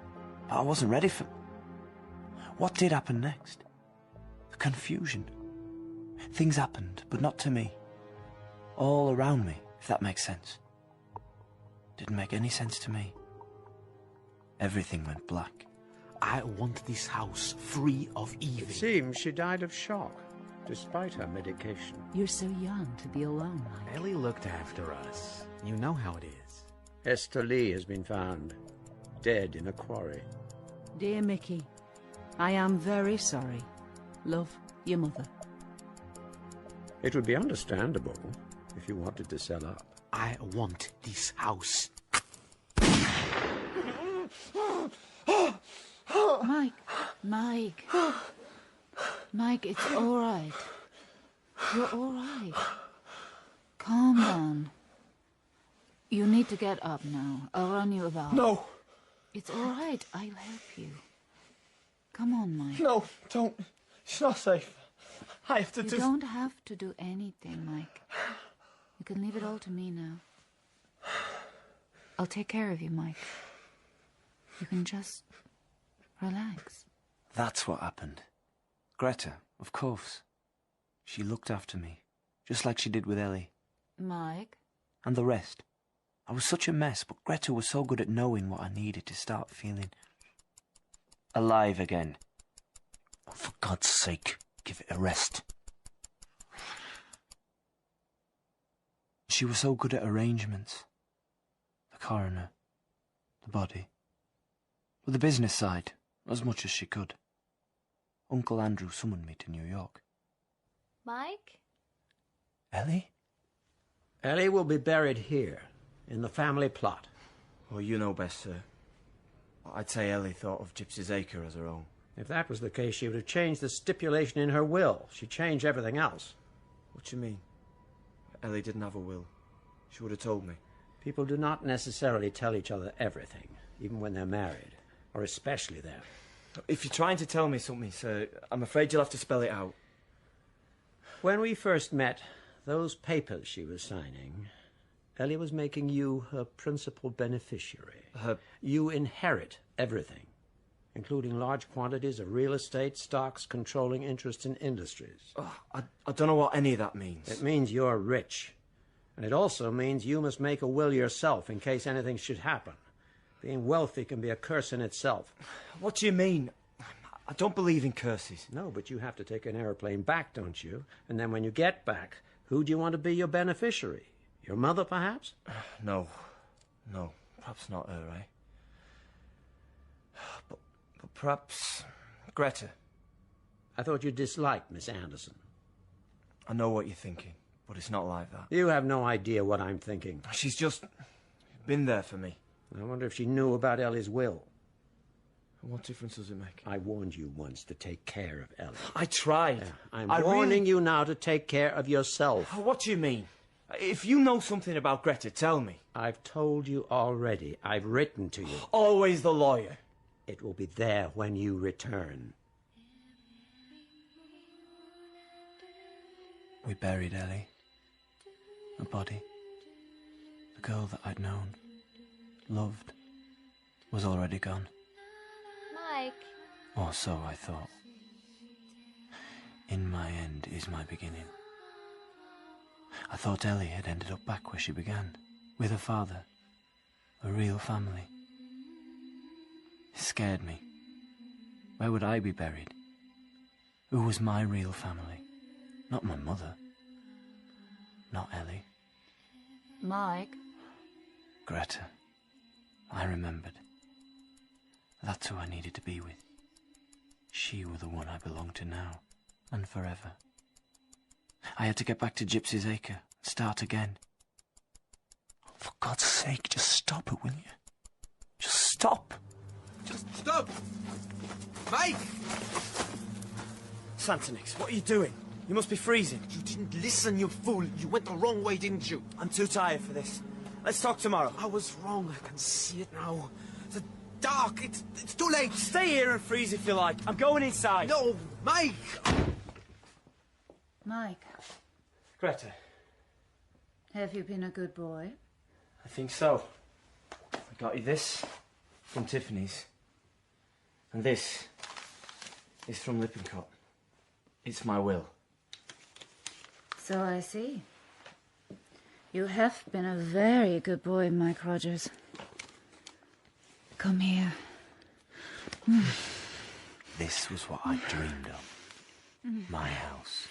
but I wasn't ready for... What did happen next? The confusion. Things happened, but not to me. All around me, if that makes sense. Didn't make any sense to me. Everything went black. I want this house free of evil. It seems she died of shock, despite her medication. You're so young to be alone, Mike. Ellie looked after us. You know how it is. Esther Lee has been found, dead in a quarry. Dear Mickey, I am very sorry. Love, your mother. It would be understandable if you wanted to sell up. I want this house. Mike. Mike, it's all right. You're all right. Calm down. You need to get up now. I'll run you about. No. It's all right. I'll help you. Come on, Mike. No, don't. It's not safe. I have to You don't have to do anything, Mike. You can leave it all to me now. I'll take care of you, Mike. You can just relax. That's what happened. Greta, of course. She looked after me, just like she did with Ellie. Mike? And the rest. I was such a mess, but Greta was so good at knowing what I needed to start feeling alive again. Oh, for God's sake, give it a rest. She was so good at arrangements. The coroner, the body, but the business side, as much as she could. Uncle Andrew summoned me to New York. Mike? Ellie? Ellie will be buried here, in the family plot. Well, you know best, sir. I'd say Ellie thought of Gypsy's Acre as her own. If that was the case, she would have changed the stipulation in her will. She'd change everything else. What do you mean? Ellie didn't have a will. She would have told me. People do not necessarily tell each other everything, even when they're married, or especially then. If you're trying to tell me something, sir, I'm afraid you'll have to spell it out. When we first met, those papers she was signing, Ellie was making you her principal beneficiary. You inherit everything, including large quantities of real estate, stocks, controlling interests in industries. Oh, I don't know what any of that means. It means you're rich. And it also means you must make a will yourself in case anything should happen. Being wealthy can be a curse in itself. What do you mean? I don't believe in curses. No, but you have to take an aeroplane back, don't you? And then when you get back, who do you want to be your beneficiary? Your mother, perhaps? No. No, perhaps not her, eh? But perhaps Greta. I thought you disliked Miss Anderson. I know what you're thinking, but it's not like that. You have no idea what I'm thinking. She's just been there for me. I wonder if she knew about Ellie's will. What difference does it make? I warned you once to take care of Ellie. I tried. Yeah, I'm warning you now to take care of yourself. What do you mean? If you know something about Greta, tell me. I've told you already. I've written to you. Always the lawyer. It will be there when you return. We buried Ellie. A body. The girl that I'd known, loved, was already gone. Mike. Or so I thought. In my end is my beginning. I thought Ellie had ended up back where she began, with her father, a real family. It scared me. Where would I be buried? Who was my real family? Not my mother. Not Ellie. Mike. Greta. I remembered. That's who I needed to be with. She were the one I belonged to now, and forever. I had to get back to Gypsy's Acre, start again. For God's sake, just stop it, will you? Just stop. Just stop! Mike! Santonix, what are you doing? You must be freezing. You didn't listen, you fool. You went the wrong way, didn't you? I'm too tired for this. Let's talk tomorrow. I was wrong. I can see it now. The dark. It's too late. Stay here and freeze if you like. I'm going inside. No, Mike! Mike, Greta. have you been a good boy? I think so. I got you this from Tiffany's. And this is from Lippincott. It's my will. So I see. You have been a very good boy, Mike Rogers. Come here. This was what I dreamed of. My house.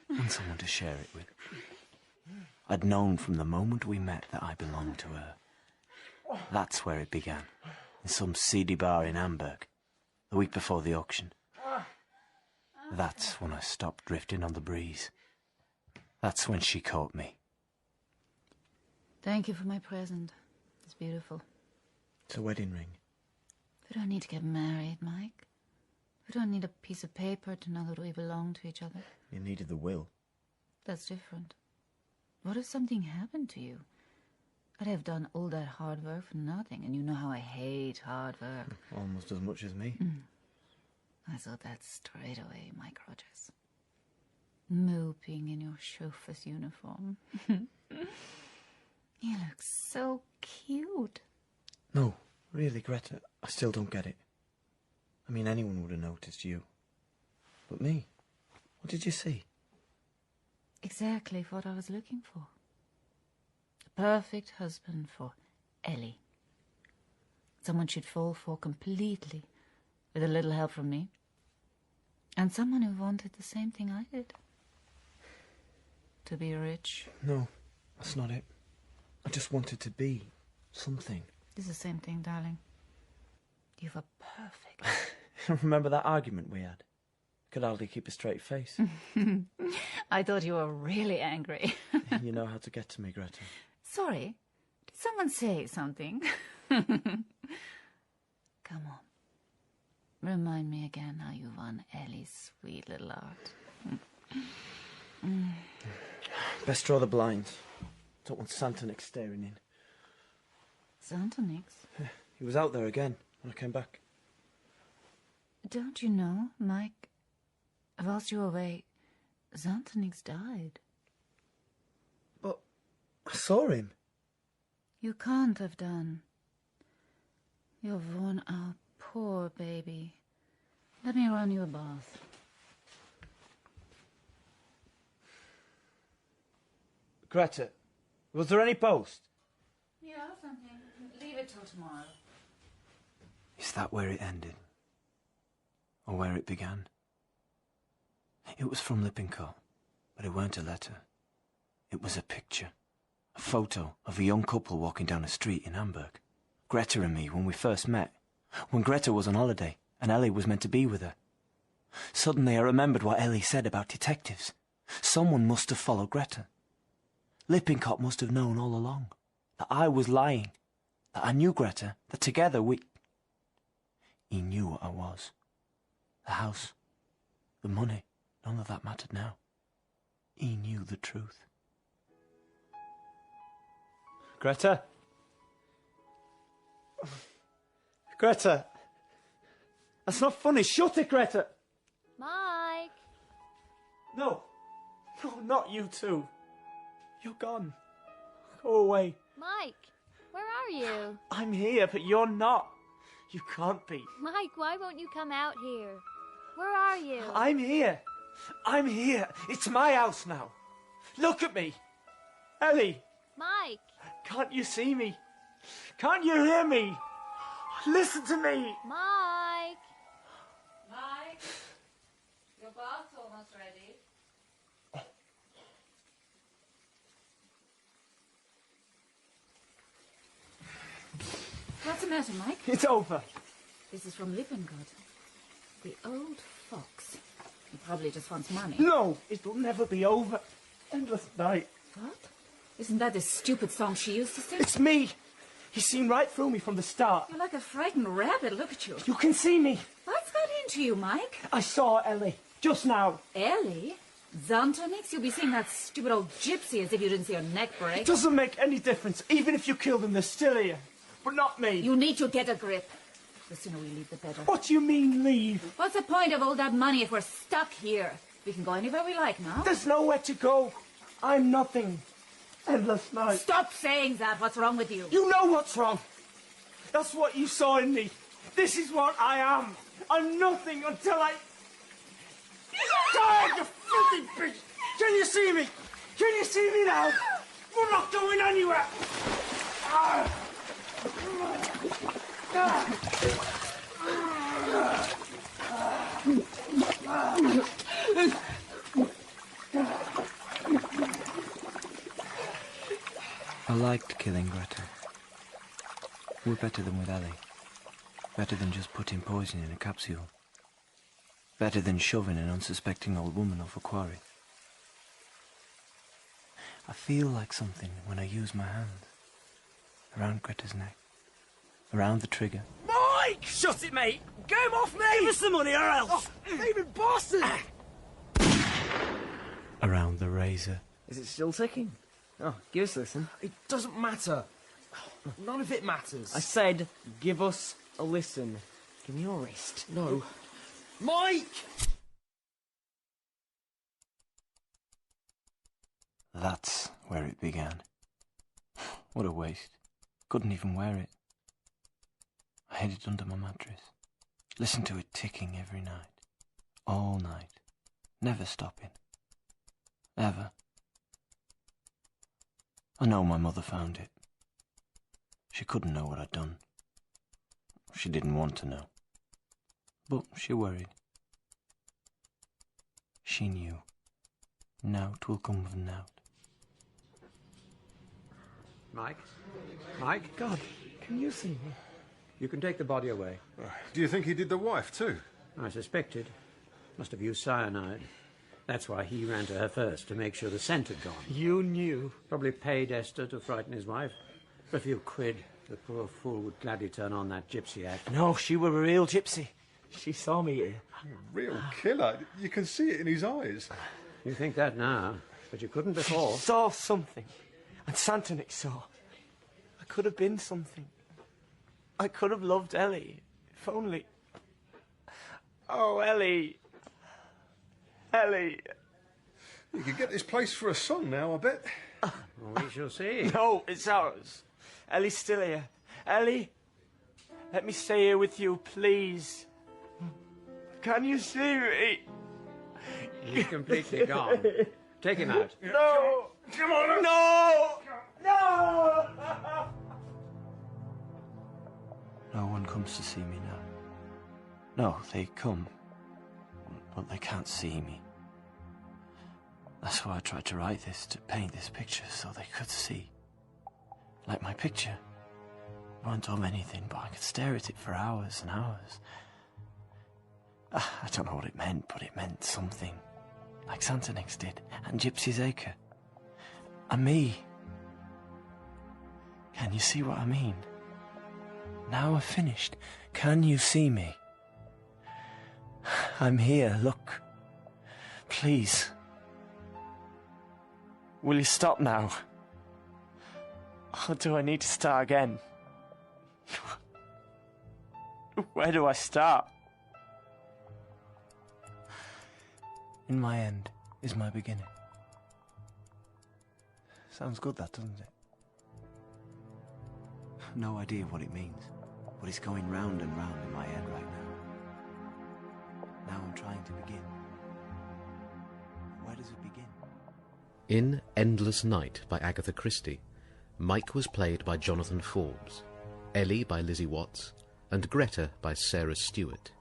And someone to share it with. I'd known from the moment we met that I belonged to her. That's where it began. In some seedy bar in Hamburg. The week before the auction. That's when I stopped drifting on the breeze. That's when she caught me. Thank you for my present. It's beautiful. It's a wedding ring. We don't need to get married, Mike. We don't need a piece of paper to know that we belong to each other. You needed the will. That's different. What if something happened to you? I'd have done all that hard work for nothing, and you know how I hate hard work. Almost as much as me. I saw that straight away, Mike Rogers. Moping in your chauffeur's uniform. You look so cute. No, really, Greta, I still don't get it. I mean, anyone would have noticed you. But me? What did you see? Exactly what I was looking for. The perfect husband for Ellie. Someone she'd fall for completely, with a little help from me. And someone who wanted the same thing I did. To be rich. No, that's not it. I just wanted to be something. It's the same thing, darling. You were perfect. Remember that argument we had? Could hardly keep a straight face. I thought you were really angry. You know how to get to me, Greta. Sorry, did someone say something? Come on. Remind me again how you won Ellie's sweet little heart. Best draw the blinds. Don't want Santonix staring in. Santonix? He was out there again when I came back. Don't you know, Mike, whilst you were away, Santonix died. But I saw him. You can't have done. You've worn out poor baby. Let me run you a bath. Greta, was there any post? Yeah, something. Leave it till tomorrow. Is that where it ended? Or where it began? It was from Lippincott, but it weren't a letter. It was a picture. A photo of a young couple walking down a street in Hamburg. Greta and me when we first met. When Greta was on holiday and Ellie was meant to be with her. Suddenly I remembered what Ellie said about detectives. Someone must have followed Greta. Lippincott must have known all along that I was lying, that I knew Greta, that together we... He knew what I was. The house, the money, none of that mattered now. He knew the truth. Greta? Greta! That's not funny. Shut it, Greta! Mike! No. No, not you two. You're gone. Go away. Mike, where are you? I'm here, but you're not. You can't be. Mike, why won't you come out here? Where are you? I'm here. I'm here. It's my house now. Look at me. Ellie. Mike. Can't you see me? Can't you hear me? Listen to me. Mike. Mike, your bath's almost ready. What's the matter, Mike? It's over. This is from Lippincott. The old fox. He probably just wants money. No, it'll never be over. Endless night. What? Isn't that the stupid song she used to sing? It's me. He's seen right through me from the start. You're like a frightened rabbit. Look at you. You can see me. What's got into you, Mike? I saw Ellie just now. Ellie? Xantonix? You'll be seeing that stupid old gypsy as if you didn't see her neck break. It doesn't make any difference. Even if you kill them, they're still here. But not me. You need to get a grip. The sooner we leave, the better. What do you mean, leave? What's the point of all that money if we're stuck here? We can go anywhere we like now. There's nowhere to go. I'm nothing. Endless night. Stop saying that. What's wrong with you? You know what's wrong. That's what you saw in me. This is what I am. I'm nothing until I... Die, you fucking bitch! Can you see me? Can you see me now? We're not going anywhere. I liked killing Greta. We're better than with Ellie. Better than just putting poison in a capsule. Better than shoving an unsuspecting old woman off a quarry. I feel like something when I use my hands. Around Greta's neck. Around the trigger. Mike! Shut it, mate! Get him off me! Give us the money or else! David Boston! Around the razor. Is it still ticking? Oh, give us listen. It doesn't matter. None of it matters. I said, give us a listen. Give me your wrist. No. Mike! That's where it began. What a waste. Couldn't even wear it. I hid it under my mattress. Listened to it ticking every night. All night. Never stopping. Ever. I know my mother found it. She couldn't know what I'd done. She didn't want to know. But she worried. She knew. Nowt will come of nowt. Mike? Mike? God, can you see me? You can take the body away. Do you think he did the wife, too? I suspected. Must have used cyanide. That's why he ran to her first, to make sure the scent had gone. You knew. Probably paid Esther to frighten his wife. For a few quid, the poor fool would gladly turn on that gypsy act. No, she were a real gypsy. She saw me here. Real killer. You can see it in his eyes. You think that now, but you couldn't before. She saw something. And Santonix saw. I could have been something. I could have loved Ellie, if only... Oh, Ellie. Ellie. You could get this place for a song now, I bet. Well, we shall see. No, it's ours. Ellie's still here. Ellie, let me stay here with you, please. Can you see me? He's completely gone. Take him out. No! Come on! No! No! No one comes to see me now. No, they come, but they can't see me. That's why I tried to write this, to paint this picture so they could see. Like my picture. It weren't of anything, but I could stare at it for hours and hours. I don't know what it meant, but it meant something. Like Santonix did, and Gypsy's Acre. And me. Can you see what I mean? Now I've finished. Can you see me? I'm here, look. Please. Will you stop now? Or do I need to start again? Where do I start? In my end is my beginning. Sounds good, that, doesn't it? No idea what it means, but it's going round and round in my head right now. Now I'm trying to begin. Where does it begin? In Endless Night by Agatha Christie, Mike was played by Jonathan Forbes, Ellie by Lizzie Watts, and Greta by Sarah Stewart.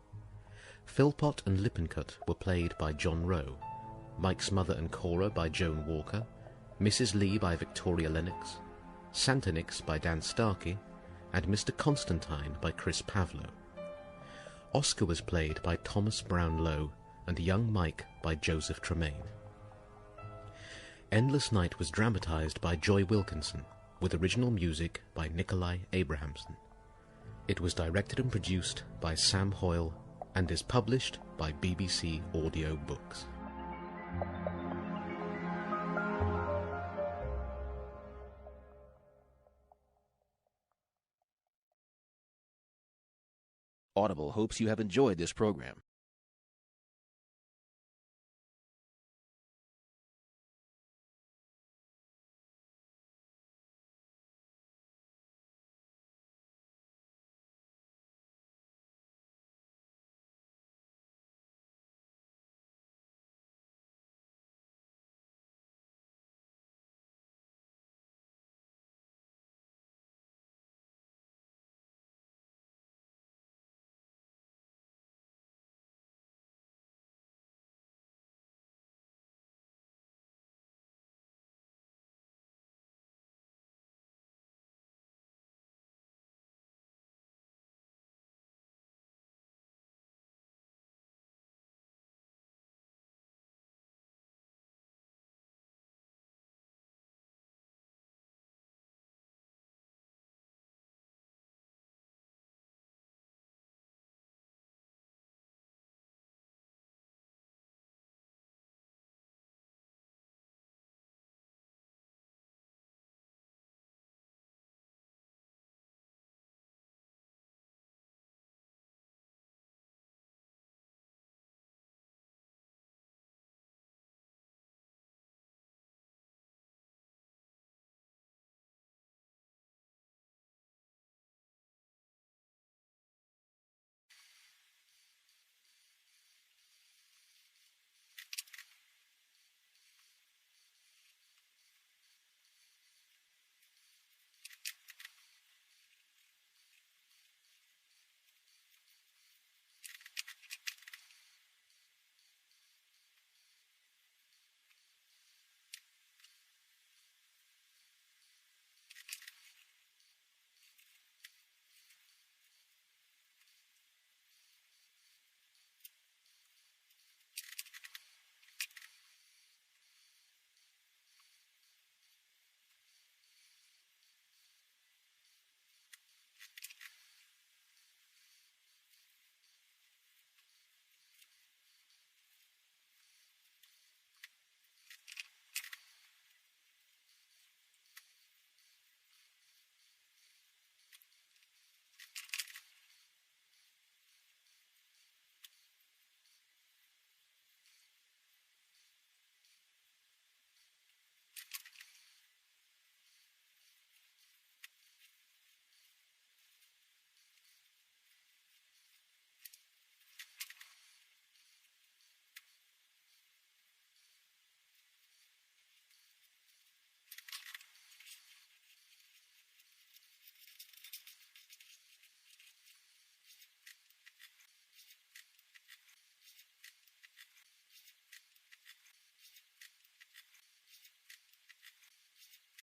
Philpott and Lippincott were played by John Rowe, Mike's mother and Cora by Joan Walker, Mrs. Lee by Victoria Lennox, Santonix by Dan Starkey, and Mr. Constantine by Chris Pavlo. Oscar was played by Thomas Brownlow, and young Mike by Joseph Tremaine. Endless Night was dramatised by Joy Wilkinson, with original music by Nikolai Abrahamson. It was directed and produced by Sam Hoyle and is published by BBC Audio Books. Audible hopes you have enjoyed this program.